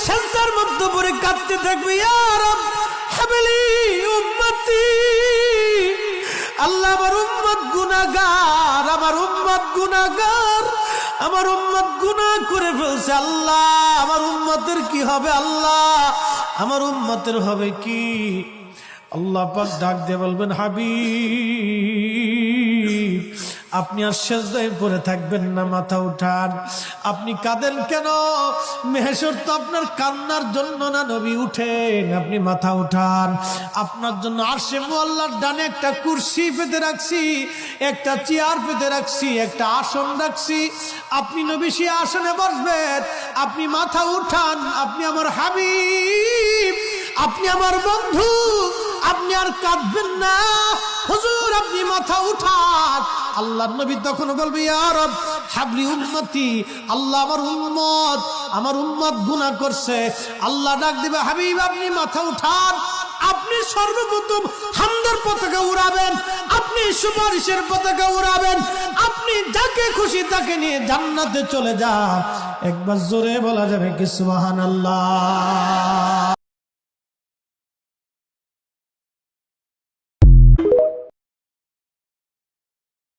সেজদার মধ্যে পড়ে কাঁদতে থাকবে, ইয়া রব হাবলি উম্মতি, আল্লাহ আমার উম্মত গুনাহগার, আমার উম্মত গুনাহগার, আমার উম্মত গুনাহ করে ফেলছে, আল্লাহ আমার উম্মতের কি হবে, আল্লাহ আমার উম্মতের হবে কি? আল্লাহ পাক ডাক দিয়ে বলবেন, হাবিব আপনি আর সেজদায় পড়ে থাকবেন না, মাথা উঠান। আপনি কাঁদেন কেন? মেহেশর তো আপনার কান্নার জন্য না নবী, উঠেন, আপনি মাথা উঠান। আপনার জন্য আরশে মুআল্লার ডানে একটা কুরসি পেতে রাখছি, একটা চেয়ার পেতে রাখছি, একটা আসন রাখছি, আপনি নবী সেই আসনে বসবেন। আপনি মাথা উঠান, আপনি আমার হাবিব, আপনি আমার বন্ধু, আপনি আর কাঁদবেন না। হুজুর আপনি মাথা উঠান। আল্লাহর নবী তখন বলবে, ইয়া রব হাবলি উম্মতি, আল্লাহ আমার উম্মত গুনাহ করছে। আল্লাহ ডাক দিবে, হাবিব আপনি মাথা উঠান। আপনি সর্বপ্রথম হামদের পতাকা উড়াবেন, আপনি সুপারিশের পতাকা উড়াবেন, আপনি যাকে খুশি তাকে নিয়ে জান্নাতে চলে যান। একবার জোরে বলা যাবে কি সুবহানাল্লাহ।